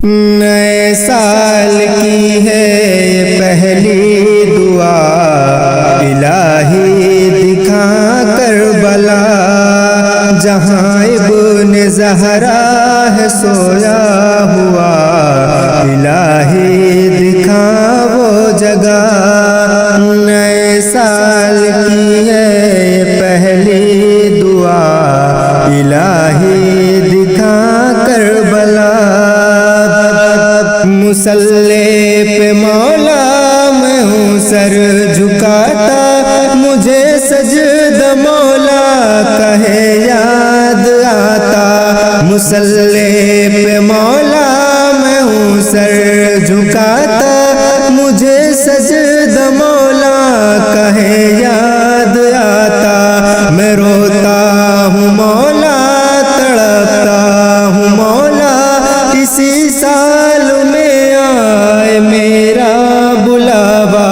نئے سال کی ہے پہلی دعا، الہی دکھا کربلا، جہاں ابن زہرا ہے سویا ہوا، الہی دکھا وہ جگہ۔ نئے سال کی ہے پہلی دعا، الہی دکھا کربلا، مصلی پہ مولا میں ہوں سر جھکاتا، مجھے سجدہ مولا کا ہے یاد آتا، مصلی پہ مولا میں ہوں سر جھکاتا، مجھے سجدہ مولا کا ہے یاد آتا، میں روتا ہوں مولا تڑپتا ہوں مولا، اسی سال میں آئے میرا بلاوا،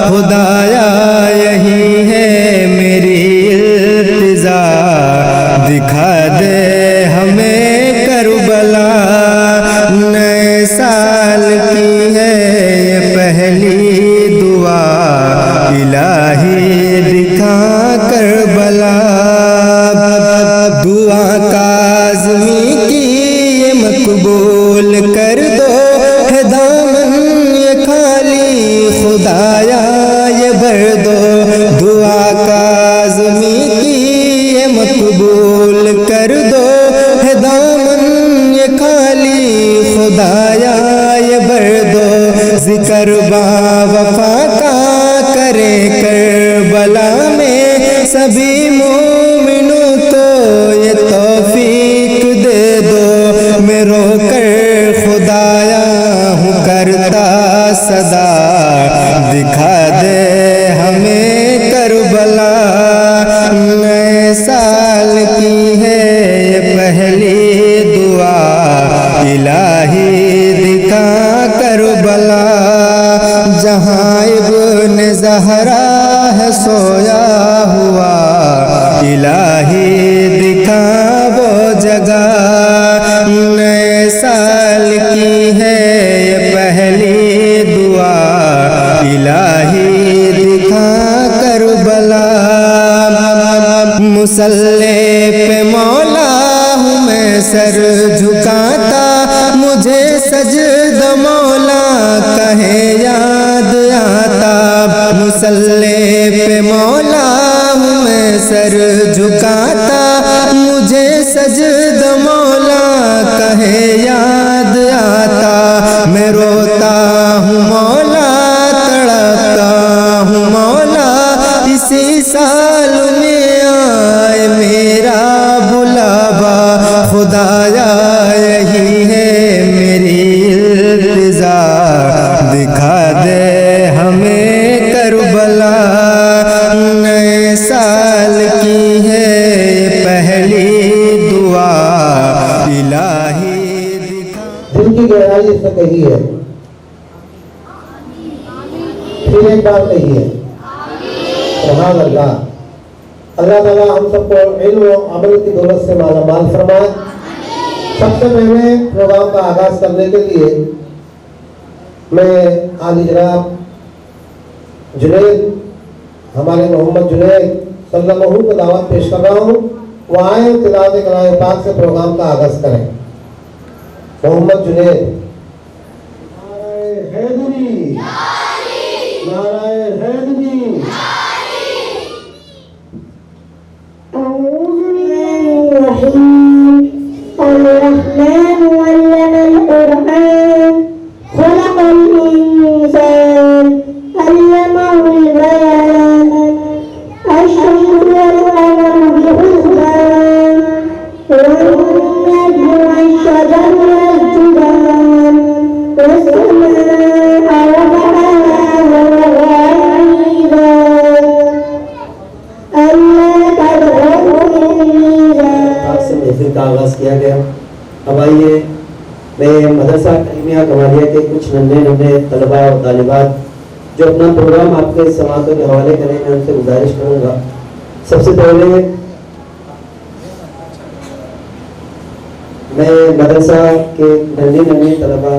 خدایا یہی ہے میری التجا، دکھا دے ہمیں کربلا۔ نئے سال کی ہے یہ پہلی دعا، الہی دکھا کربلا، دعا کاظمی کی یہ مقبول کر دو، ہے دامن یہ خالی خدایا یہ بھر دو، دعا کاظمی کی یہ مقبول کر دو، ہے دامن یہ خالی خدایا یہ بھر دو، ذکر با وفا کا کرے کربلا میں، سبھی مومنوں کو یہ توفیق دے دو، میں رو کر خدایا ہوں کرتا صدا، دکھا دے ہمیں کربلا۔ نئے سال کی ہے یہ پہلی دعا، الہی دکھا کربلا، جہاں ابن زہرا ہے سویا ہوا، الہی دکھا وہ جگہ۔ نئے سال کی ہے یہ پہلی دعا، الہی دکھا کربلا، مصلی پہ مولا ہوں میں سر جھکاتا، مجھے سجدہ مولا کا ہے یاد آتا، مصلی پہ مولا ہوں میں سر جھکاتا، مجھے سجدہ مولا کا ہے یاد آتا، میں روتا ہوں مولا تڑپتا ہوں مولا، اسی سال میں آئے میرا بلاوا، خدایا یہی ہے میری التجا، دکھا دے ہمیں کربلا۔ نئے سال کی ہے پہلی دعا، الہی دکھا۔ دل کی گہرائی اس نے کہی ہے، پھر ایک بار کہی ہے، سبحان اللہ۔ اللہ تعالیٰ ہم سب کو علم و عمل کی دولت سے مالا مال فرمائے۔ سب سے پہلے پروگرام کا آغاز کرنے کے لیے میں عالی جناب جنید، ہمارے محمد جنید صلی اللہ علیہ وسلم کو دعوت پیش کر رہا ہوں، وہ آئے تلاوت کلام پاک سے پروگرام کا آغاز کریں۔ محمد جنید۔ نعرہ حیدری، نعرہ حیدری۔ الرحمن علم القرآن خلق الإنسان علمه البيان الشمس والقمر بحسبان والنجم والشجر والجبال والسماء رفعها ووضع الميزان ألا تطغوا في الميزان۔ سے محفل کا آغاز کیا گیا۔ اب آئیے میں مدرسہ کریمیہ کمالیہ کے کچھ ننھے طلباء اور طالبات جو اپنا پروگرام آپ کے سماعتوں کے حوالے کریں، میں ان سے گزارش کروں گا سب سے پہلے میں مدرسہ کے ننھی طلبا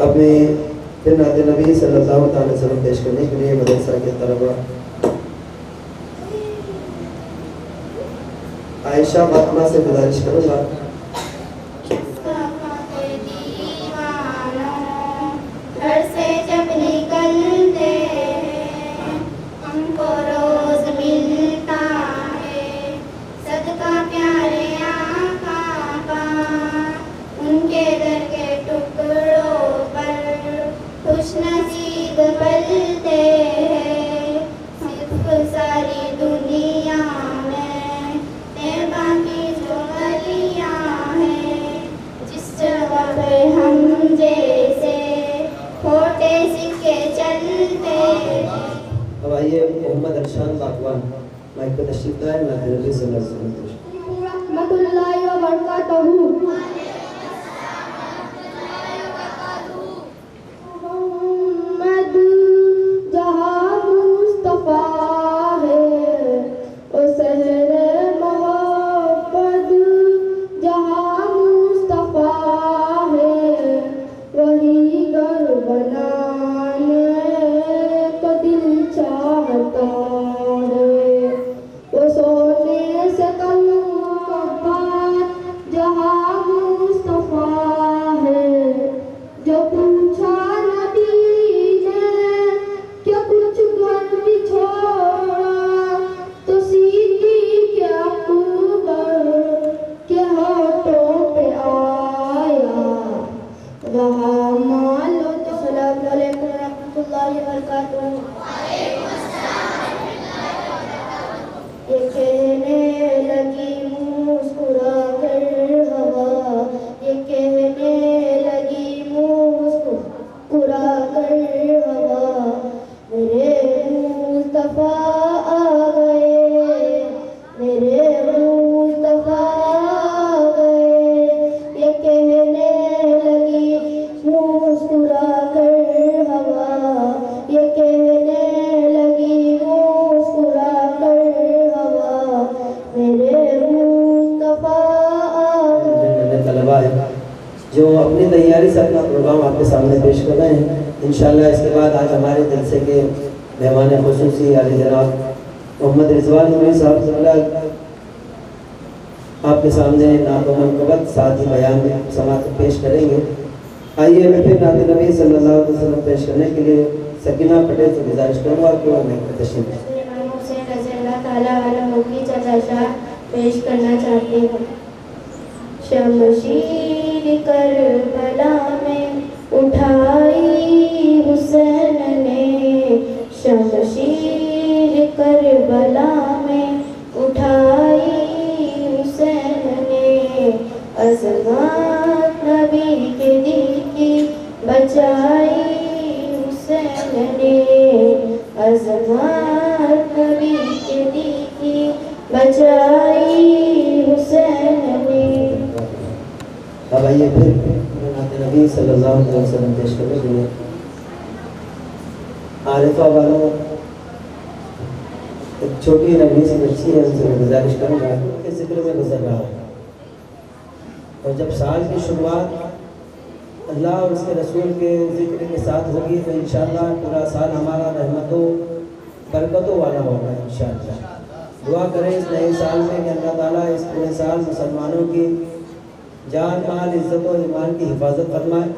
اب میں پھر نعت نبی صلی اللہ تعالی وسلم پیش کرنے کے لیے مدرسہ کے طلبا عائشہ فاطمہ سے گزارش کروں گا گھر سے جب نکلتے ہم کو روز ملتا ہے صدقہ پیارے آقا کا ان کے در کے ٹکڑوں پر خوش نصیب پلتے ہیں صرف ساری دنیا میں باقی جو گلیاں ہیں جس جگہ پہ ہم جیسے کھوٹے سکے چلتے اب آئیے محمد ارشان باقوان مائک پہ تشریف لائیں نعت نبی صلی اللہ علیہ وسلم رحمۃ اللہ وبرکاتہ محمد جہاں مصطفیٰ ہے وہ شہر محبت جہاں مصطفیٰ ہے وہی گھر بنانے کو دل چاہتا ہے وہ سونے سے کم محبت جہاں مصطفیٰ ہے جو پوچھا نبی نے کہ کچھ گھر بھی چھوڑا تو صدیق اکبر کے ہاتھوں پہ آیا وہاں مالو السلام علیکم ورحمۃ اللہ وبرکاتہ یہ کہنے لگی مسکرا کر ہوا یہ کہنے لگی مسکرا کر ہوا میرے مصطفیٰ آ گئے میرے مصطفیٰ آ گئے یہ کہنے لگی مسکرا کر ہوا یہ کہنے لگی مسکرا کر ہوا میرے مصطفیٰ آ گئے طلبا ہے جو اپنی تیاری سے اپنا پروگرام آپ کے سامنے پیش کر رہے ہیں انشاءاللہ اس کے بعد آج ہمارے جلسے کے مہمان خصوصی عالی جناب محمد رضوان نوری صاحب صلی اللہ آپ کے سامنے نعت و منقبت ساتھ ہی بیان میں سماعت پیش کریں گے آئیے میں پھر نعت نبی صلی اللہ علیہ وسلم پیش کرنے کے لیے سکینہ پٹیل سے گزارش کروں گا کہ وہ میں تشریف لائیں۔ امام حسین رضی اللہ تعالیٰ عنہ کی چچا پیش کرنا چاہتی ہوں شمشیر کربلا میں اٹھائی حسین نے شمشیر کربلا میں اٹھائی حسین نے عظمت نبی کے دل کی بچائی حسین نے عظمت نبی کے دل کی بچائی حسین نے اب آئیے پھر نعت نبی صلی اللہ علیہ وسلم پیش کرنے کے لیے عارفہ والوں ایک چھوٹی نبی سی بچی ہے ان سے میں گزارش کروں گا کے ذکر میں گزر رہا ہے اور جب سال کی شروعات اللہ اور اس کے رسول کے ذکر کے ساتھ ہوگی تو انشاءاللہ پورا سال ہمارا رحمتوں برکتوں والا ہوگا انشاءاللہ دعا کریں اس نئے سال میں کہ اللہ تعالیٰ اس پورے سال مسلمانوں کی جان مال عزت و ایمان کی حفاظت فرمائے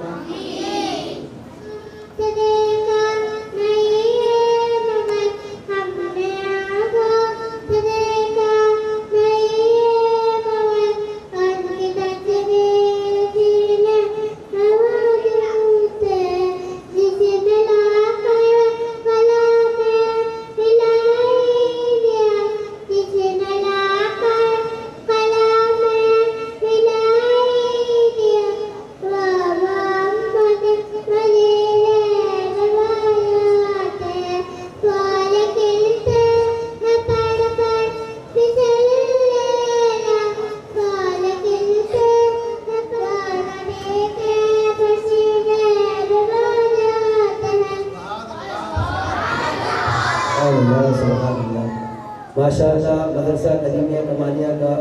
ماشاء اللہ مدرسہ کلیمیہ کمالیہ کا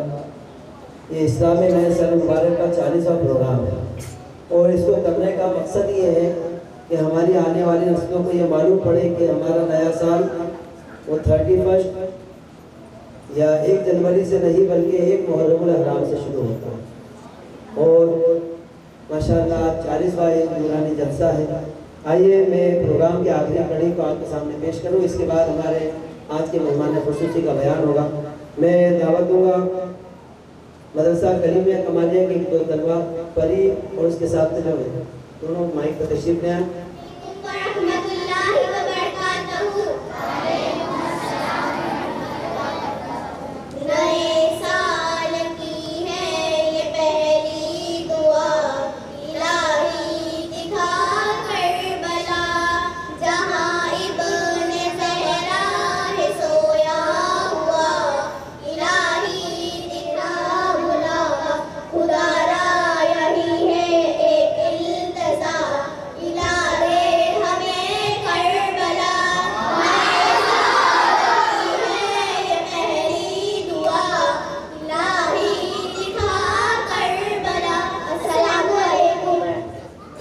یہ اسلامی نئے سال مبارک کا 40واں پروگرام ہے، اور اس کو کرنے کا مقصد یہ ہے کہ ہماری آنے والی نسلوں کو یہ معلوم پڑے کہ ہمارا نیا سال وہ 31 یا 1 جنوری سے نہیں بلکہ 1 محرم الحرام سے شروع ہوتا ہے، اور ماشاءاللہ 40واں نورانی جلسہ ہے۔ آئیے میں پروگرام کی آخری کڑی کو آپ کے سامنے پیش کروں، اس کے بعد ہمارے آج کے مہمان خصوصی کا بیان ہوگا۔ میں دعوت دوں گا مدرسہ کلیمیہ کمالیہ کے 2 طلبہ پری اور اس کے ساتھ جو ہے دونوں مائک پر تشریف لے آئیں۔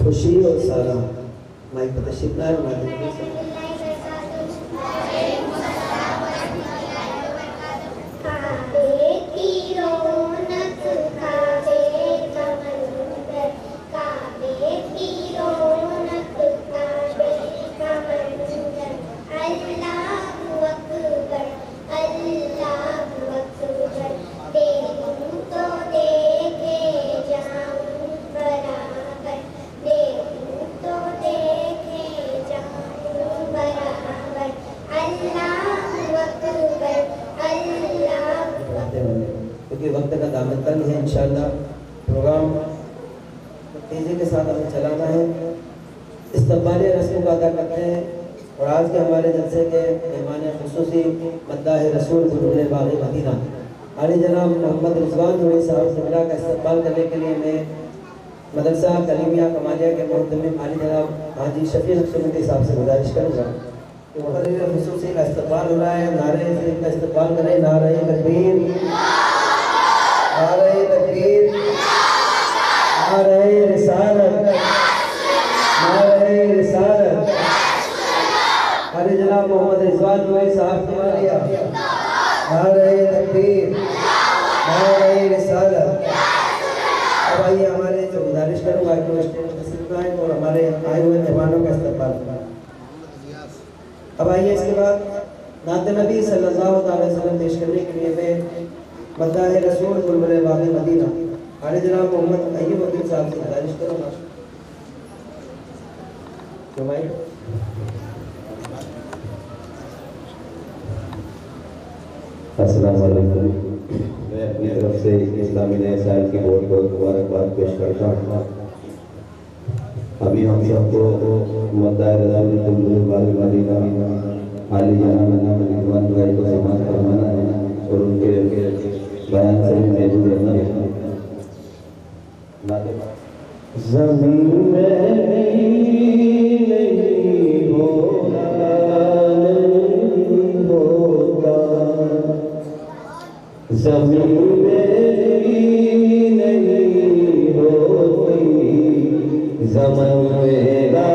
خوشی اور سارا مائک پر تشریف لائے کیونکہ وقت کا دامن تنگ ہے، انشاءاللہ پروگرام تیزی کے ساتھ ہمیں چلانا ہے۔ استقبالیہ رسم کا ادا کرتے ہیں، اور آج کے ہمارے جلسے کے مہمان خصوصی مداح رسول گلبلِ باغ مدینہ علی جناب محمد رضوان نوری صاحب زمرہ کا استقبال کرنے کے لیے میں مدرسہ کلیمیہ کمالیہ کے محترم علی جناب حاجی شفیع نقشبندی صاحب سے گزارش کروں گا کہ محترم خصوصی کا استقبال ہو رہا ہے۔ نعرہ تکبیر کا استقبال کریں، نعرہ تکبیر، نعرہ تکبیر، نعرہ رسالت، نعرہ رسالت، علی جناب محمد رضوان نوری صاحب کمالیہ، نعرہ تکبیر، نعرہ رسالت۔ اب آئیے ہمارے جو گزارش کروں گا کہ وہ اسٹیج پر تشریف لائیں اور ہمارے آئے ہوئے مہمانوں کا استقبال کریں۔ اب آئیے اس کے بعد نعت نبی صلی اللہ علیہ وسلم پیش کرنے کے لیے میں مداح رسول گلبلِ باغ مدینہ علی جناب محمد ایوب الدین صاحب سے گزارش کروں گا۔ السلام علیکم۔ میں اپنی طرف سے اسلامی نئے سال کی بہت بہت مبارکباد پیش کرتا ہوں۔ ابھی ہم سب کو مداح رسول گلبلِ باغ مدینہ علی جناب رضوان بھائی کو سماعت فرمانا ہے اور ان کے بیان سے محدود رہنا ہے۔ زمین میں نہیں ہوتا، نہیں ہوتا، زمین میں نہیں ہوتی، زمین میرا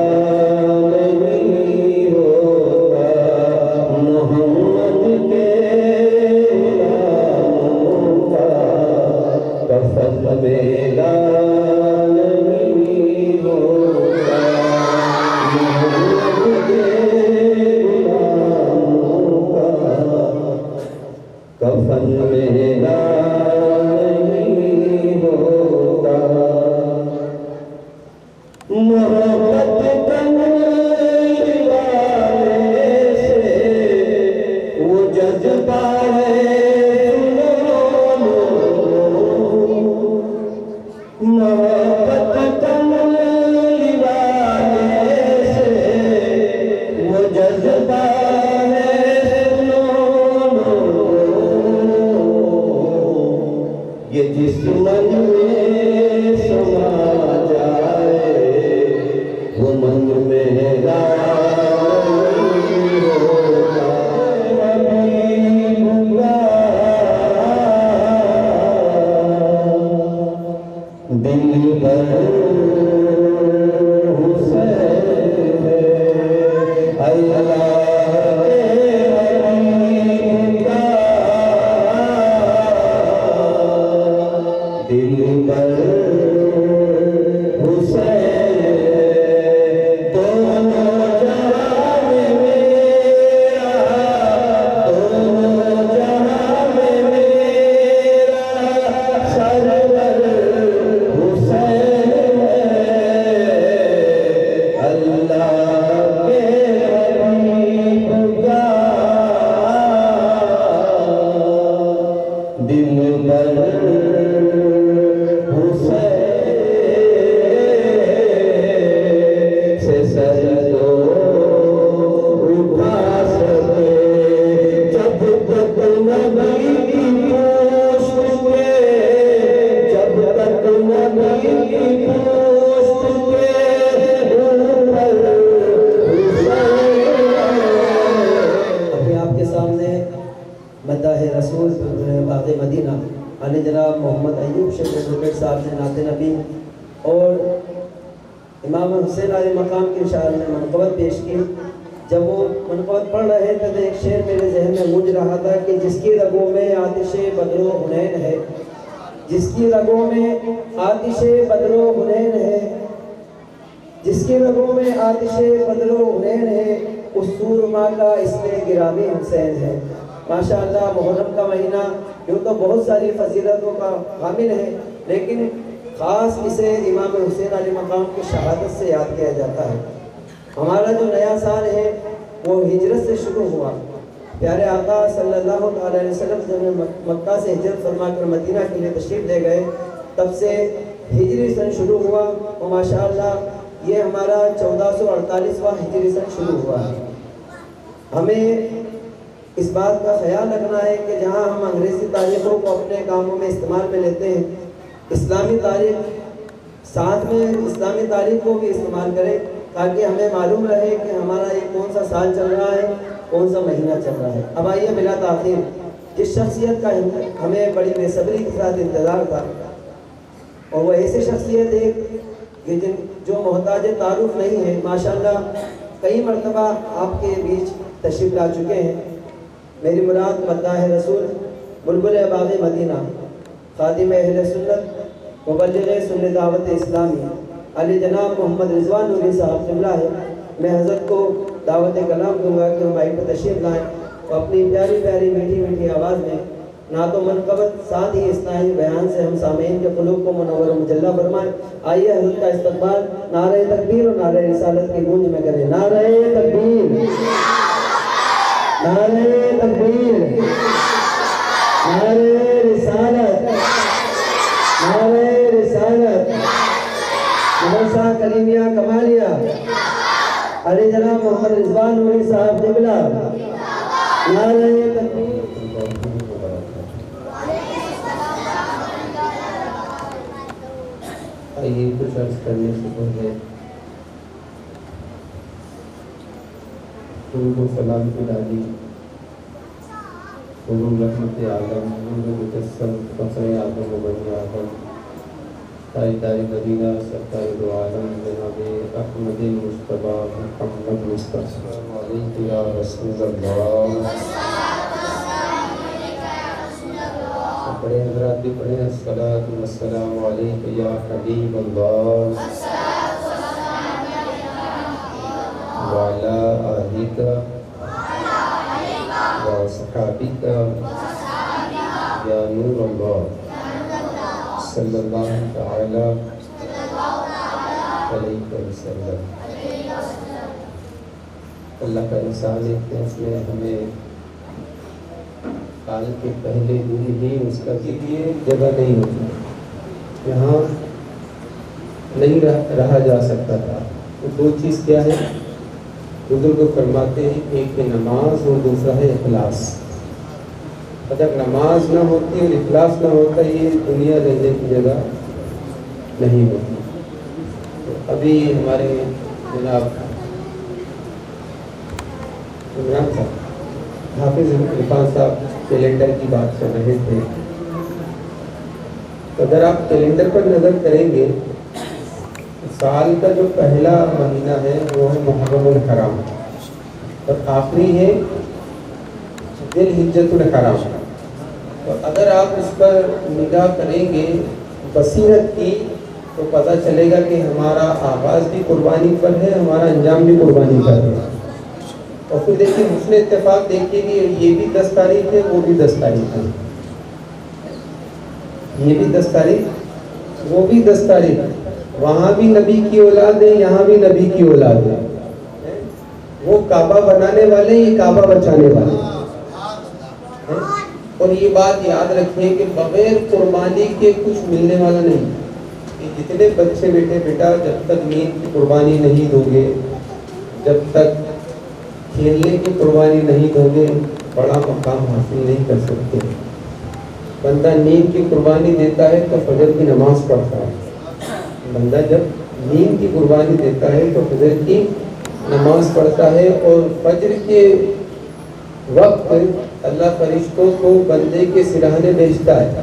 نہیں ہوتا، محمد کے غلاموں کا کفن میرا نہیں ہوتا، محمد کے غلاموں کا کفن میرا نہیں ہوتا، محبت کرنے والے سے وہ جذبہ ہے، محبت کرنے والے سے وہ جذبہ ہے، یہ جس من میں سما جائے وہ من میرا نہیں ہوتا، جناب محمد ایوب شیخ ایڈوکیٹ صاحب نے نعت نبی اور امام حسین علیہ مقام کے شاعر نے منقبت پیش کی. جب وہ منقبت پڑھ رہے تھے تو ایک شعر میرے ذہن میں گونج رہا تھا کہ جس کی رگوں میں آتش بدر و حنین ہے، جس کی رگوں میں آتش بدر و حنین ہے، جس کی رگوں میں آتش بدر و حنین ہے، اس سورما کا اس میں گرامی حسین ہے. ماشاءاللہ محرم کا مہینہ یوں تو بہت ساری فضیلتوں کا حامل ہے، لیکن خاص اسے امام حسین علیہ مقام کی شہادت سے یاد کیا جاتا ہے. ہمارا جو نیا سال ہے وہ ہجرت سے شروع ہوا. پیارے آقا صلی اللہ علیہ وسلم جب مکہ سے ہجرت فرما کر مدینہ کے لیے تشریف لے گئے تب سے ہجری سن شروع ہوا اور ماشاءاللہ یہ ہمارا 1448واں ہجری سن شروع ہوا ہے. ہمیں اس بات کا خیال رکھنا ہے کہ جہاں ہم انگریزی تاریخوں کو اپنے کاموں میں استعمال میں لیتے ہیں، اسلامی تاریخ ساتھ میں اسلامی تاریخ کو بھی استعمال کریں تاکہ ہمیں معلوم رہے کہ ہمارا یہ کون سا سال چل رہا ہے، کون سا مہینہ چل رہا ہے. اب آئیے بلا تاخیر جس شخصیت کا ہمیں بڑی بے صبری کے ساتھ انتظار تھا، اور وہ ایسی شخصیت ہے کہ جو محتاج تعارف نہیں ہے. ماشاءاللہ کئی مرتبہ آپ کے بیچ تشریف لا چکے ہیں. میری مراد مداح رسول، بلبل باغ مدینہ، خادم اہل سنت، مبلغ سنت دعوت اسلامی، علی جناب محمد رضوان نوری صاحب قبلہ ہے. میں حضرت کو دعوت کلام دوں گا کہ وہ مائک پر تشریف لائیں اور اپنی پیاری پیاری میٹھی میٹھی آواز میں نعت و منقبت ساتھ ہی اصلاحی بیان سے ہم سامعین کے قلوب کو منور و مجلہ فرمائیں. آئیے حضرت کا استقبال نعرہ تکبیر اور نعرہ رسالت کی گونج میں کریں. نعرہ تکبیر، نعرہ تکبیر، نعرہ رسالت، نعرہ رسالت. مدرسہ کلیمیہ کمالیہ، علی جناب محمد رضوان نوری صاحب قبلہ. نعرہ تکبیر. آئیے کچھ عرض کرنے سے پہلے درود و سلام کی ڈالی حضور رحمت عالم، حضور مجسم فخر اعظم و بنی آدم، تاجدار مدینہ سرکار دو عالم جناب احمد مصطفیٰ محمد مصطفیٰ علیہ یا رسول اللہ. بڑے حضرات بھی پڑھیں الصلاۃ والسلام علیک یا حبیب اللہ وعلی آلک وصحابک یا نور اللہ صلی اللہ تعالی علیہ وسلم. اللہ کا انسان ایک ہے، اس میں ہمیں سال کے پہلے دن ہی اس کا لیے جگہ نہیں ہوتی، یہاں نہیں رہا جا سکتا تھا. تو دو چیز کیا ہے بزرگ فرماتے ہیں، ایک ہے نماز اور دوسرا ہے اخلاص. اگر نماز نہ ہوتی اور اخلاص نہ ہوتا یہ دنیا رہنے کی جگہ نہیں ہوتی. تو ابھی ہمارے جناب عمران صاحب حافظ عرفان صاحب کیلنڈر کی بات کر رہے تھے. اگر آپ کیلنڈر پر نظر کریں گے سال کا جو پہلا مہینہ ہے وہ ہے محرم الحرام اور آخری ہے ذی الحجۃ الحرام. اور اگر آپ اس پر نگاہ کریں گے بصیرت کی تو پتہ چلے گا کہ ہمارا آغاز بھی قربانی پر ہے، ہمارا انجام بھی قربانی پر ہے. اور پھر دیکھیے حسن اتفاق دیکھیے کہ یہ بھی 10 تاریخ ہے، وہ بھی 10 تاریخ ہے، یہ بھی 10 تاریخ، وہ بھی 10 تاریخ. وہاں بھی نبی کی اولاد ہے، یہاں بھی نبی کی اولاد ہے. وہ کعبہ بنانے والے، یہ کعبہ بچانے والے. اور یہ بات یاد رکھیں کہ بغیر قربانی کے کچھ ملنے والا نہیں. کہ جتنے بچے بیٹا جب تک نیند کی قربانی نہیں دو گے، جب تک کھیلنے کی قربانی نہیں دو گے، بڑا مقام حاصل نہیں کر سکتے. بندہ نیند کی قربانی دیتا ہے تو فجر کی نماز پڑھتا ہے. بندہ جب نیند کی قربانی دیتا ہے تو فجر کی نماز پڑھتا ہے. اور فجر کے وقت اللہ فرشتوں کو بندے کے سرہانے بھیجتا ہے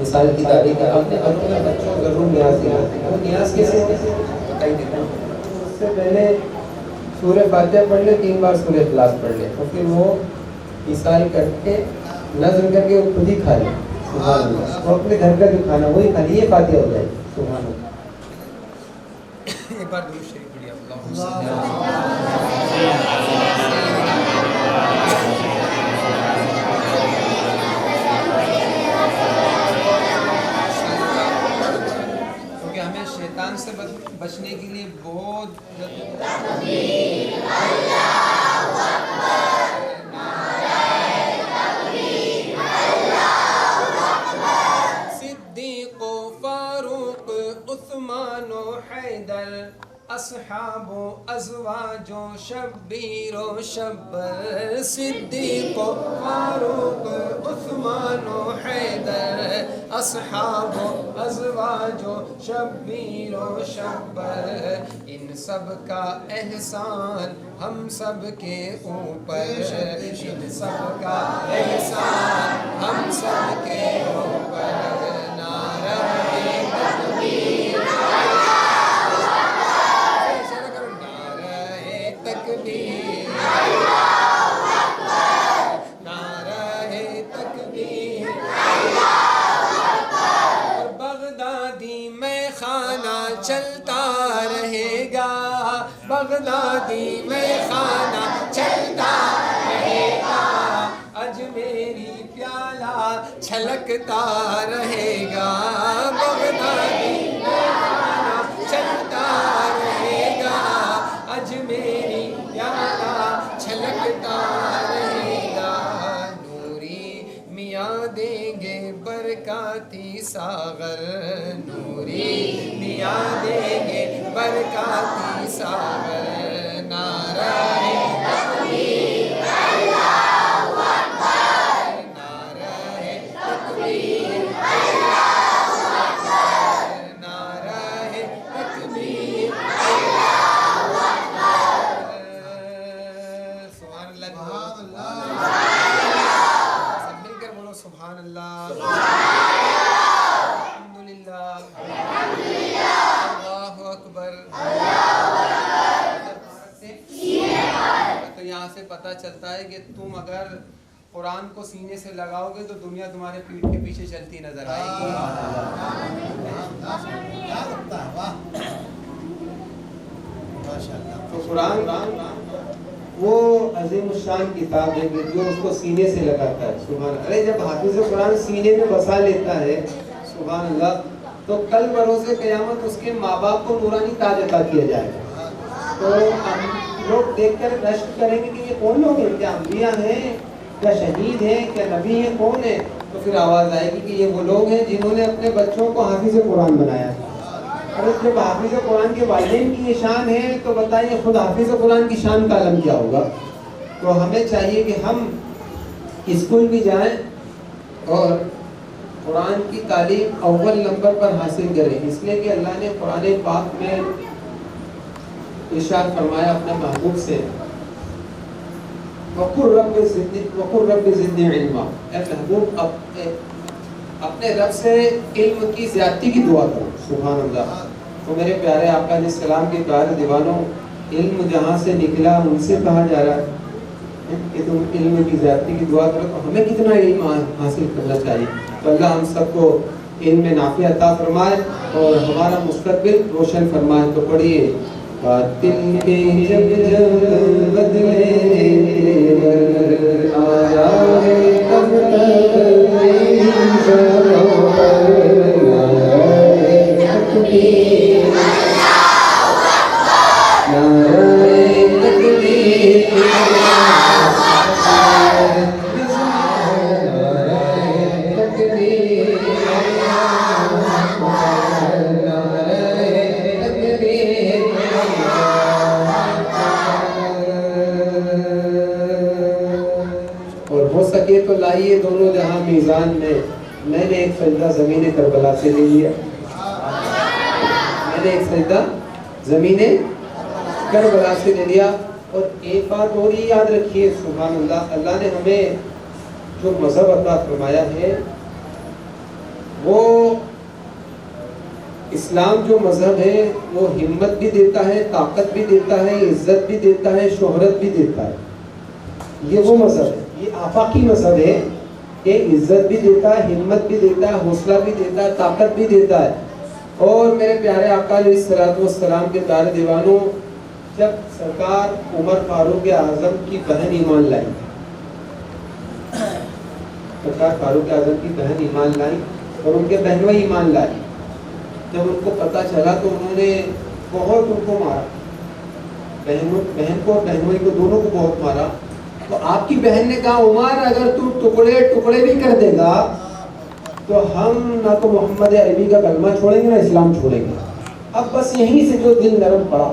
مثال کی تعریف ہے اپنے بچوں کو ضرور نیاز دیا۔ وہ نیاز کیسے بتائی دیتا ہوں۔ اس سے پہلے سورہ فاتحہ پڑھ لے، 3 بار سورہ اخلاص پڑھ لے، اور پھر وہ مثال کر کے نظر کر کے وہ خود ہی کھا لے۔ سبحان اللہ، وہ اپنے گھر کا جو کھانا وہی کھا لے، یہ فاتحہ ہو جائے۔ سبحان اللہ۔ ایک بار درود شریف پڑھیے۔ شیطان سے بچنے کے لیے بہت ازواج و شبیر و شبر صدیق و فاروق عثمان و حیدر اصحاب و ازواج و شبیر و شبر ان سب کا احسان ہم سب کے اوپر ان سب کا احسان ہم سب کے اوپر نعرہ تکبیر بغدادی میں خانہ چلتا رہے گا بغدادی میں خانہ چلتا رہے گا اجمیری پیالہ چھلکتا رہے گا بغدادی میں خانہ چلتا رہے گا اجمیری پیالہ چھلکتا رہے گا نوری میاں دیں گے برکاتی ساغر نوری میاں دیں گے برکاتی ساغر نعرہ تکبیر اللہ اکبر نعرہ تکبیر اللہ اکبر نعرہ تکبیر اللہ اکبر سبحان اللہ سب مل کر بولو سبحان اللہ الحمدللہ اللہ اکبر تو یہاں سے پتہ چلتا ہے کہ تم اگر قرآن کو سینے سے لگاؤ گے تو دنیا تمہارے پیٹھ کے پیچھے چلتی نظر آئے گی تو قرآن وہ عظیم الشان کتاب ہے جو اس کو سینے سے لگاتا ہے سبحان اللہ ارے جب حافظ قرآن سینے میں بسا لیتا ہے سبحان اللہ تو کل بروز قیامت اس کے ماں باپ کو نورانی تاج عطا کیا جائے گا تو لوگ دیکھ کر رشک کریں گے کہ یہ کون لوگ ہیں کیا انبیاء ہیں کیا شہید ہیں کیا نبی ہیں کون ہیں تو پھر آواز آئے گی کہ یہ وہ لوگ ہیں جنہوں نے اپنے بچوں کو حافظ قرآن بنایا اور جب حافظ قرآن کے والدین کی یہ شان ہے تو بتائیے خود حافظ قرآن کی شان کا عالم کیا ہوگا تو ہمیں چاہیے کہ ہم اسکول بھی جائیں اور قرآن کی تعلیم اول نمبر پر حاصل کریں اس لیے کہ اللہ نے قرآن پاک میں ارشاد فرمایا اپنے محبوب سے وَقُلْ رَبِّ زِدْنِي عِلْمًا اے محبوب اپنے رب سے علم کی زیادتی کی دعا کرو سبحان اللہ تو میرے پیارے آقا علیہ السلام کے پیارے دیوانوں علم جہاں سے نکلا ان سے کہا جا رہا ہے کہ تم علم کی زیادتی کی دعا کرو تو ہمیں کتنا علم حاصل کرنا چاہیے تو اللہ ہم سب کو علم نافع عطا فرمائے اور ہمارا مستقبل روشن فرمائے تو پڑھیے باطل کے جب جب بدلے آیا ہے تب تک تو لائیے دونوں جہاں میزان میں نے ایک سجدہ زمین کربلا سے لے لیا میں نے ایک سجدہ زمین کربلا سے لے لیا اور ایک بات اور ہی یاد رکھیے سبحان اللہ اللہ نے ہمیں جو مذہب عطا فرمایا ہے وہ اسلام جو مذہب ہے وہ ہمت بھی دیتا ہے طاقت بھی دیتا ہے عزت بھی دیتا ہے شہرت بھی دیتا ہے یہ وہ مذہب ہے یہ آفاقی مذہب ہے کہ عزت بھی دیتا ہے ہمت بھی دیتا ہے حوصلہ بھی دیتا ہے طاقت بھی دیتا ہے اور میرے پیارے آقا علیہ السلام کے پیارے دیوانوں جب سرکار عمر فاروق اعظم کی بہن ایمان لائی سرکار فاروق اعظم کی بہن ایمان لائی اور ان کے بہنوئی ایمان لائی جب ان کو پتہ چلا تو انہوں نے بہت ان کو مارا بہن کو اور بہنوئی کو دونوں کو بہت مارا تو آپ کی بہن نے کہا عمر اگر تم ٹکڑے ٹکڑے بھی کر دے گا تو ہم نہ تو محمد عربی کا کلمہ چھوڑیں گے نہ اسلام چھوڑیں گے اب بس یہیں سے جو دل نرم پڑا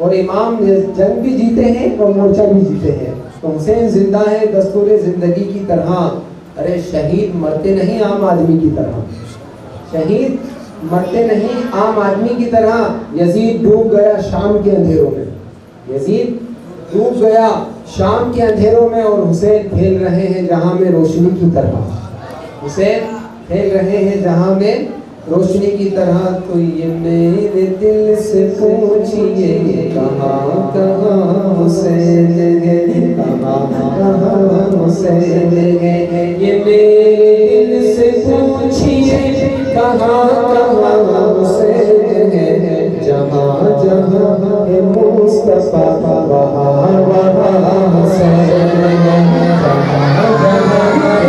اور امام جنگ بھی جیتے ہیں اور مورچہ بھی جیتے ہیں. تو حسین زندہ ہے دستور زندگی کی طرح. ارے شہید مرتے نہیں عام آدمی کی طرح, شہید مرتے نہیں عام آدمی کی طرح. یزید ڈوب گیا شام کے اندھیروں میں, یزید ڈوب گیا شام کے اندھیروں میں, اور حسین کھیل رہے ہیں جہاں میں روشنی کی طرح, حسین کھیل رہے ہیں جہاں میں روشنی کی طرح. تو یہ میرے دل سے پوچھئے کہاں کہاں حسین ہے, کہاں کہاں حسین ہے. یہ میرے دل سے پوچھئے کہاں کہاں حسین ہے. جہاں جہاں ہے مصطفیٰ وہاں وہاں حسین ہے. جہاں جہاں ہے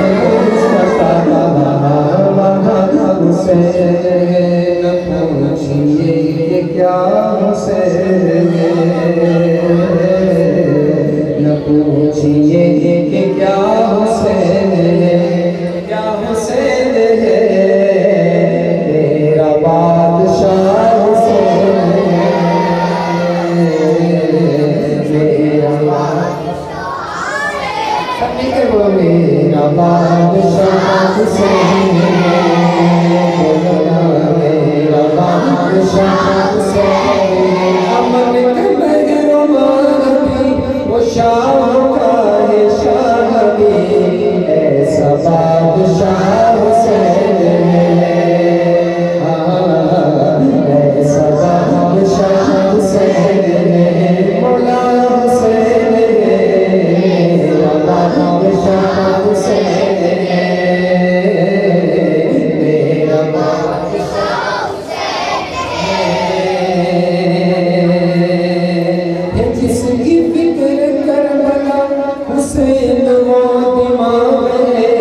مصطفیٰ وہاں وہاں حسین ہے. پوچھئے یہ کیا حسین ہے, نہ پوچھئے یہ کیا حسین ہے, کیا حسین ہے. میرا بادشاہ حسین ہے, میرا میرا بادشاہ حسین ہے, میرا بادشاہ حسین ہے. امن کے مہربان بھی وہ شاہ کا ہے شاہ بھی, ایسا بادشاہ حسین ہے, ایسا بادشاہ حسین ہے. مولا حسین ہے, مولا بادشاہ حسین ہے, میرا بادشاہ حسین ہے. جس کی فکر کربلا حسین وہ دماغ ہے,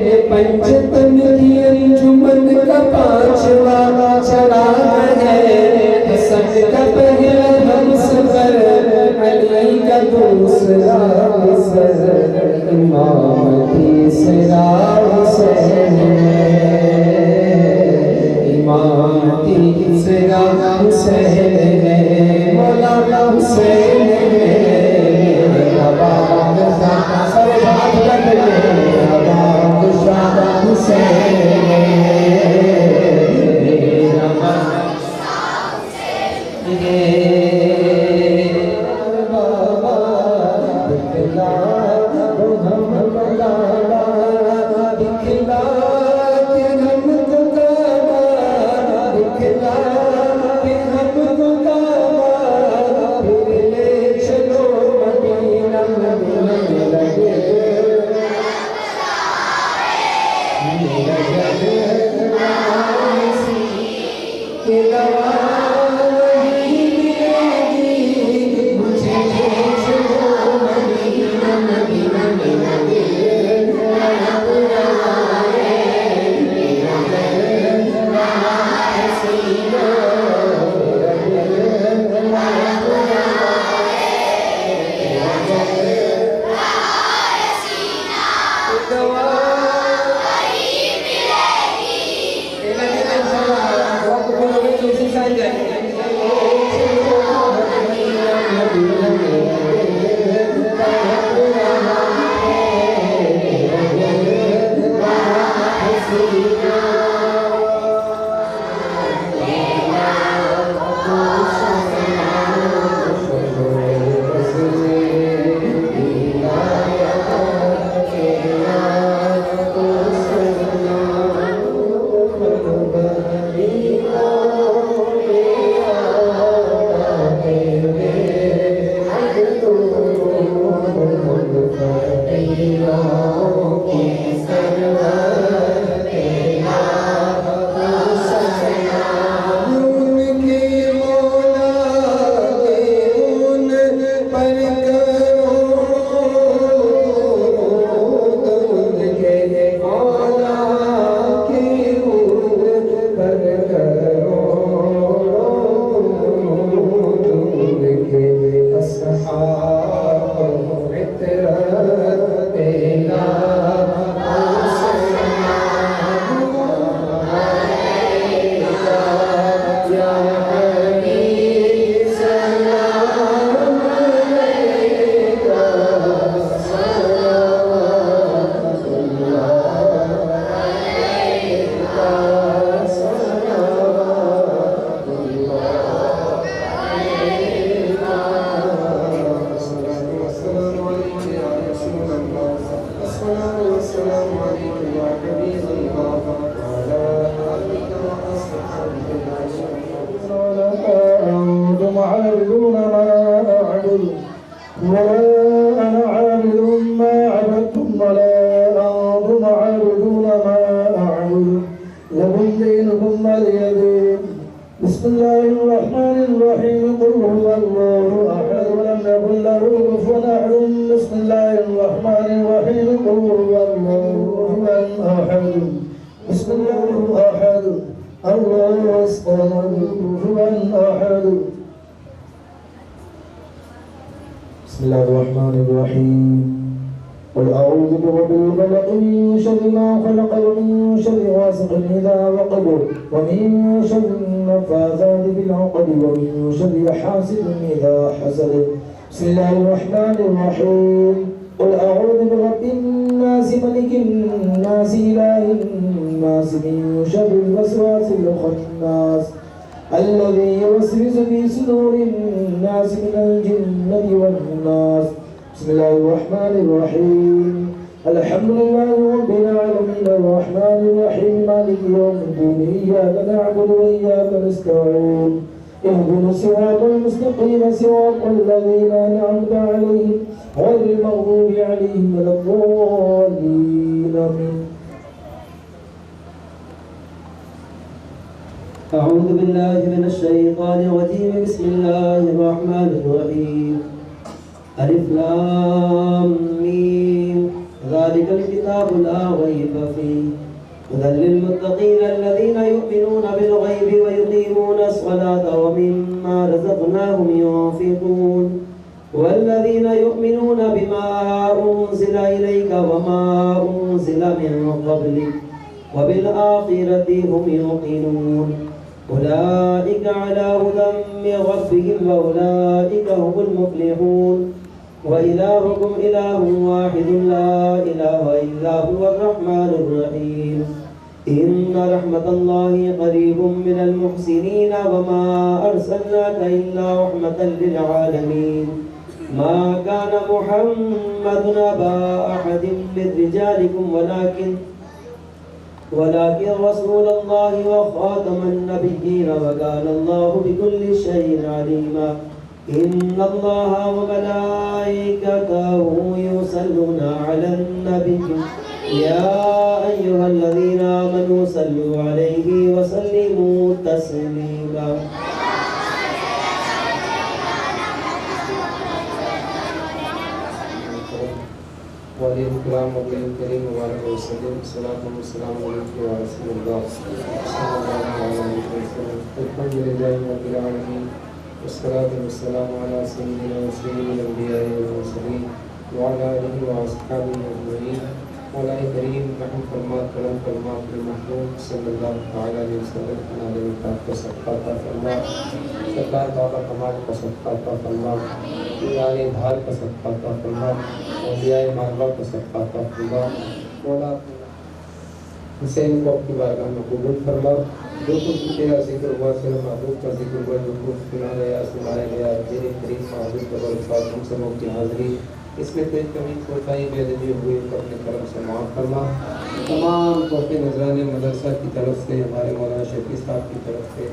یہ پنجتن کی انجمن کا پانچواں چراغ ہے. حسن کا پہلا ہمسفر علی کا دوسرا سر, امام تیسرا حسین ہے, امام تیسرا حسین ہے. مولا حسین ہے, میرا بادشاہ سر بات کر لے, میرا بادشاہ حسین ہے, میرا بادشاہ حسین ہے. دکھلا دو ہم کو کعبہ, دکھلا کے ہم کو کعبہ, دکھلا کے ہم کو کعبہ, پھر لے بسم الله الرحمن الرحيم قل هو الله أحد ولم يكن له كفوا أحد بسم الله الرحمن الرحيم قل هو الله أحد بسم الله الأحد الله الصمد هو الأحد بسم الله الرحمن الرحيم قل أعوذ برب الفلق من شر ما خلق ومن شر غاسق إذا وقب ومن شر النفاثات في العقد ومن شر حاسد إذا حسد بسم الله الرحمن الرحيم قل أعوذ برب الناس ملك الناس إله الناس من شر الوسواس الخناس الذي يوسوس في صدور الناس من الجنة والناس بسم الله الرحمن الرحيم الحمد لله رب العالمين الرحمن الرحيم مالك يوم الدين إياك نعبد وإياك نستعين اهدنا الصراط المستقيم صراط الذين أنعمت عليهم غير المغضوب عليهم ولا الضالين آمين. أعوذ بالله من الشيطان الرجيم بسم الله الرحمن الرحيم ألف لام ميم ذلك الكتاب لا ريب فيه هدى للمتقين الذين يؤمنون بالغيب ويقيمون الصلاة ومما رزقناهم ينفقون والذين يؤمنون بما أنزل إليك وما أنزل من قبلك وبالآخرة هم يوقنون أولئك على هدى من ربهم وأولئك هم المفلحون وإلهكم إله واحد لا إله إلا هو الرحمن الرحيم إن رحمة الله قريب من المحسنين وما أرسلناك إلا رحمة للعالمين ما كان محمد أبا أحد من رجالكم ولكن رسول الله وخاتم النبيين وكان الله بكل شيء عليما إن الله وملائكته يصلون على النبي يا أيها الذين آمنوا صلوا عليه وسلموا تسليما. وعليه الكرام وعليه الكريم وبارك وسلم الصلاة والسلام عليك يا رسول الله صلى الله عليه وسلم. الحمد لله رب العالمين والصلاة والسلام على سيدنا وسيد الأنبياء والمرسلين وعلى آله وأصحابه أجمعين. مولا کریم رحم فرما کرم فرما پر محبوب صلی اللہ تعالی علیہ وسلم نال مطاعت کا صدقہ عطا فرما. سرکار بابا کمال کا صدقہ عطا فرما. پیران دھار کا صدقہ عطا فرما. اولیاء ماروا کا صدقہ عطا فرما. مولا حسین کو اپنی بارگاہ میں قبول فرما. جو کچھ تیرا ذکر ہوا تیرا محبوب کا ذکر ہوا جو کچھ سنا گیا سنایا گیا تیرے کریم محبوب کا برکات ہم سبوں کی حاضری اس میں کوئی کمی کوتاہی بے ادبی ہوئی تو اپنے کرم سے معاف فرما. تمام تحفے نذران مدرسہ کی طرف سے ہمارے مولانا شفیع صاحب کی طرف سے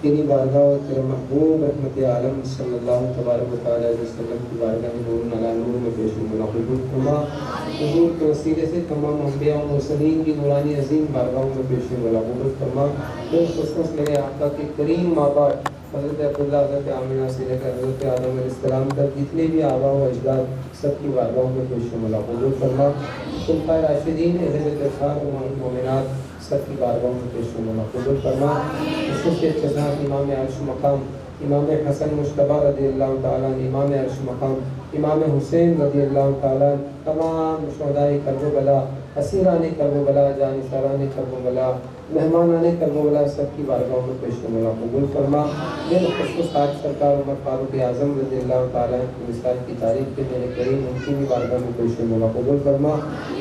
تیری بارگاہ و تیرے محبوب رحمت عالم صلی اللہ تبارک و تعالی علیہ وسلم کی بارگاہ میں نور علی نور میں پیش قبول فرما. حضور کے وسیلے سے تمام انبیاء و مرسلین کی نورانی عظیم بارگاہوں میں پیش قبول فرما. بالخصوص میرے آقا کے کریم ماں باپ حضرت عبداللہ حضرت آمنہ سے لے کر حضرت آدم علیہ السلام تک جتنے بھی آبا و اجداد سب کی بارگاہوں میں پیش قبول فرما. خلفائے راشدین اہل بیت مومنات سب کی بارگاہوں میں پیش قبول فرما. خصوصیت کے ساتھ امام عرش مقام امام حسن مجتبی رضی اللہ تعالیٰ امام عرش مقام امام حسین رضی اللہ تعالیٰ تمام شہدائے کربلا اسیران کربلا جانثاران کربلا مہمانان کربلا سب کی بارگاہوں میں پیش قبول فرما. بالخصوص آج سرکار عمر فاروق اعظم رضی اللہ تعالیٰ کی مثال کی تاریخ کے میرے کریم ان کی بھی بارگاہ میں پیش قبول فرما.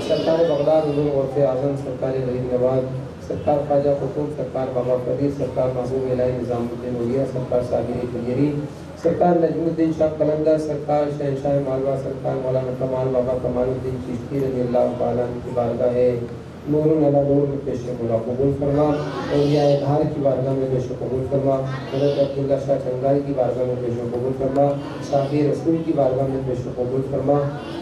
سرکار بغداد حضور غوث اعظم سرکار غریب نواز سرکار خواجہ قطب سرکار بابا فرید سرکار محبوب الہی نظام الدین اولیاء سرکار صابر کلیری سرکار نجم الدین شاہ قلندر سرکار شہنشاہ مالوا سرکار مولانا کمال بابا کمال الدین چشتی رضی اللہ تعالیٰ کی بارگاہ نور علی نور میں پیش مولا قبول فرما، اولیاء اطہار کی بارگاہ میں پیش قبول فرما، حضرت عبداللہ شاہ چنگائی کی بارگاہ میں پیش قبول فرما، صحابی رسول کی بارگاہ میں پیش قبول فرما،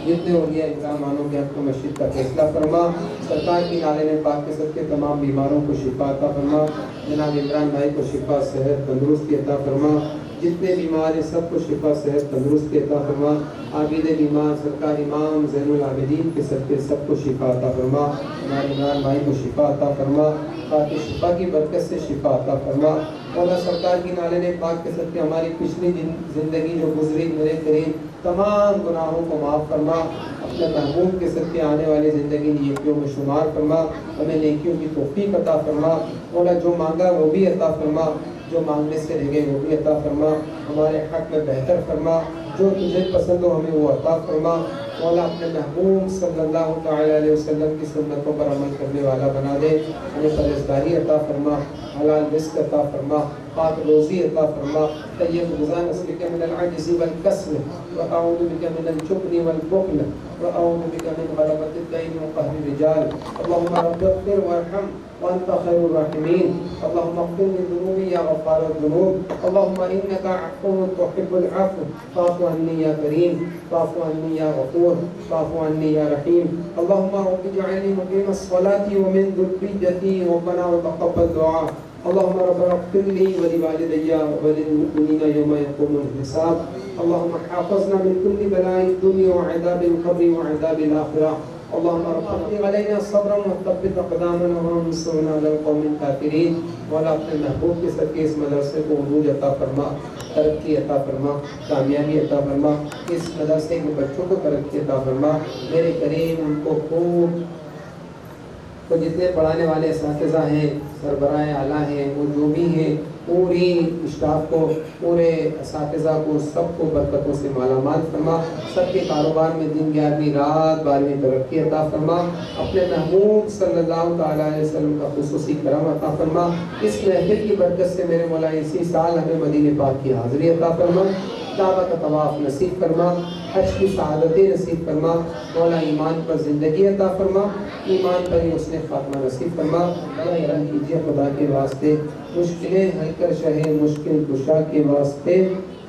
جتنے اولیاء اکرام آنوں کے حق و مشید کا فیصلہ فرما، سرکار کی نالے پاک کے سب کے تمام بیماروں کو شفا عطا فرما، جناب عمران بھائی کو شفا صحت تندرستی عطا فرما، جتنے بیمار ہیں سب کو شفا صحت تندرستی عطا فرما، عابد بیمار سرکار امام زین العابدین کے صدقے سب کو شفا عطا فرما، ہمارے عمران بھائی کو شفا عطا فرما، خاطر شفا کی برکت سے شفا عطا فرما، مولا سرکار کی نالے پاک کے صدقے ہماری پچھلی زندگی جو گزری میرے کریم تمام گناہوں کو معاف فرما، اپنے محبوب کے صدقے آنے والی زندگی نیکیوں میں شمار فرما، ہمیں نیکیوں کی توفیق عطا فرما، مولا جو مانگا وہ بھی عطا فرما، جو مانگنے سے رہ گئے وہ بھی عطا فرما، ہمارے حق میں بہتر فرما، جو تجھے پسند ہو ہمیں وہ عطا فرما، مولا اپنے محبوب صلی اللہ تعالی علیہ وسلم کی سنتوں پر عمل کرنے والا بنا دے، ہمیں پرہیزگاری عطا فرما، حلال رزق عطا فرما، پاک روزی عطا فرما، طیب غذا نسلک من العجز والکسل واعوذ بک من الجبن والبخل واعوذ بک من غلبۃ الدین وقہر الرجال، اللهم رب اغفر وارحم وانت خیر الراحمین، اللهم اغفر لي ذنوبی یا غفار الذنوب، اللهم انک عفو تحب العفو فاعف عني یا کریم، فاعف عني یا غفور، فاعف عني یا رحیم، اللهم رب اجعلني مقیم الصلاة ومن ذریتی ربنا وتقبل دعاء، اللهم ربنا اغفر لي ولوالدي وللمؤمنين يوم يقوم الحساب، اللهم حافظنا من كل بلاء الدنيا وعذاب القبر وعذاب الآخرة، اللهم رب علينا صبرا وثبت اقدامنا وانصرنا على القوم الكافرين، مولا اپنے محبوب کے صدقے اس مدرسے کو عروج عطا فرما، ترقی عطا فرما، کامیابی عطا فرما، اس مدرسے کے بچوں کو ترقی عطا فرما، میرے کریم ان کو خوب تو جتنے پڑھانے والے اساتذہ ہیں، سربراہ اعلیٰ ہیں، وہ جو بھی ہیں، پوری اسٹاف کو، پورے اساتذہ کو، سب کو برکتوں سے مالا مال فرما، سب کے کاروبار میں دن 11ویں رات 12ویں ترقی عطا فرما، اپنے محبوب صلی اللہ تعالیٰ علیہ وسلم کا خصوصی کرم عطا فرما، اس محفل کی برکت سے میرے مولا اسی سال ہمیں مدینہ پاک کی حاضری عطا فرما، کعبہ کا طواف نصیب فرما، حج کی سعادتیں نصیب فرما، مولا ایمان پر زندگی عطا فرما، ایمان پر ہی اس نے خاتمہ نصیب فرما، رحم کیجیے خدا کے واسطے، مشکلیں حل کر شہ مشکل کشا کے واسطے،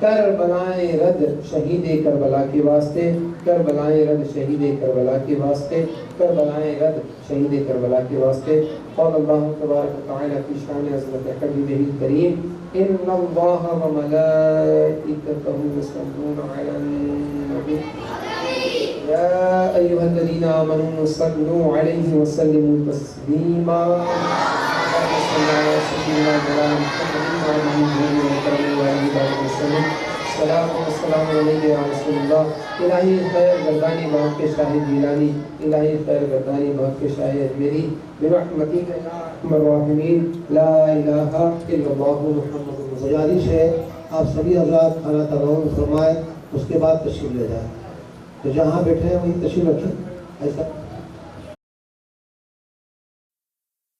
کربلائے رد شہید کربلا کے واسطے، کربلائے رد شہید کربلا کے واسطے، کربلائے رد شہید کربلا کے واسطے، قال اللہ تبارک و تعالی فی شان حضرت حبیبہ الکریم ان اللہ و ملائکتہ یصلون علی النبی یا ایھا الذین آمنوا صلوا علیہ وسلموا تسلیما، السلام علیکم یا رسول اللہ، الہی خیر گردانی بہت کے شاہ جیلانی، الہی خیر گردانی بہت کے شاہ اجمیری، برحمتک یا ارحم الراحمین، لا الہ الا اللہ محمد رسول اللہ۔ گزارش ہے آپ سبھی حضرات کھانا تناول فرمائیں، اس کے بعد تشریف لے جائیں، تو جہاں بیٹھے ہیں وہیں تشریف رکھیں، ایسا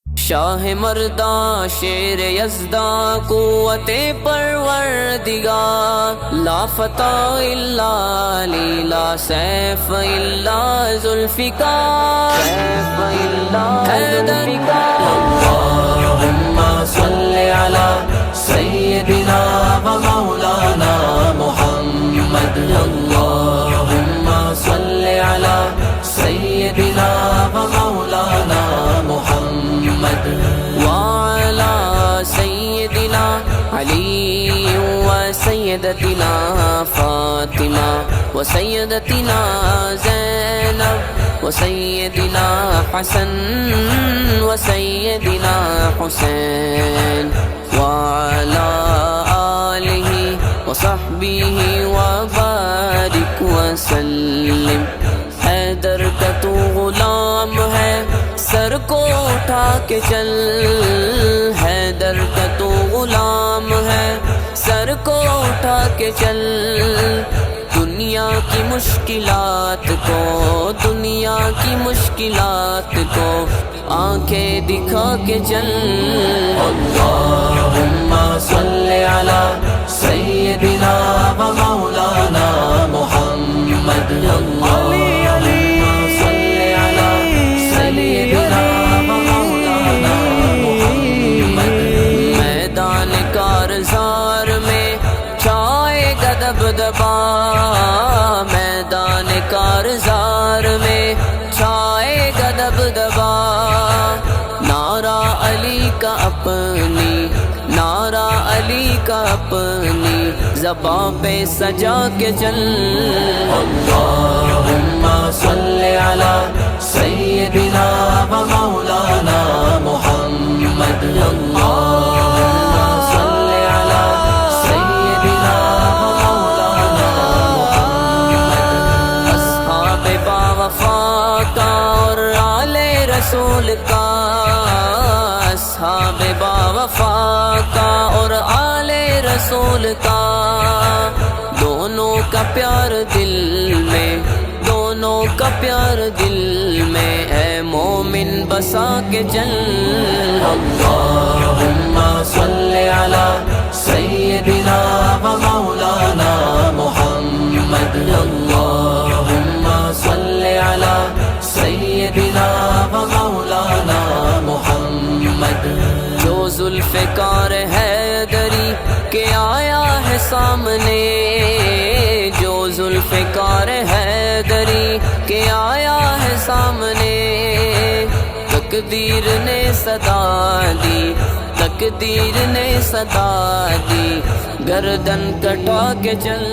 شاہ مرداں شیر یزداں قوت پروردگار، لا فتح الا علی لا سیف الا ذوالفقار، سیف الا ذوالفقار، اللہم صلی علی سیدنا و مولانا محمد، اللہم صلی علی سیدنا و مولانا محمد، وعلى سيدنا علي وسيدتنا فاطمة وسيدتنا زينب وسيدنا حسن وسيدنا حسين، وعلى آله وصحبه وبارك وسلم۔ حیدر کا تو غلام ہے سر کو اٹھا کے چل، حیدر کا تو غلام ہے سر کو اٹھا کے چل، دنیا کی مشکلات کو، دنیا کی مشکلات کو آنکھیں دکھا کے چل، اللہم صلی علی سیدنا و مولانا محمد، اللہم صلی علی سیدنا کارزار میں چھائے گا دبدبا، نعرہ علی کا اپنی، نعرہ علی کا اپنی زباں پہ سجا کے چل، اللہم صلی علی سیدنا و مولانا محمد، اللہم صلی علی سیدنا و مولانا محمد، اصحاب باوفا کا اور آل رسول کا، اصحاب باوفا کا اور آل رسول کا، دونوں کا پیار دل میں، دونوں کا پیار دل میں اے مومن بسا کے چل، اللہم صلی علی سیدنا و مولانا محمد، اللہم صلی علی سیدنا و مولانا محمد، جو ذوالفقار حیدری کے آیا ہے سامنے، جو ذوالفقار حیدری کے آیا ہے سامنے، تقدیر نے صدا دی، تقدیر نے صدا دی، گردن کٹا کے چل۔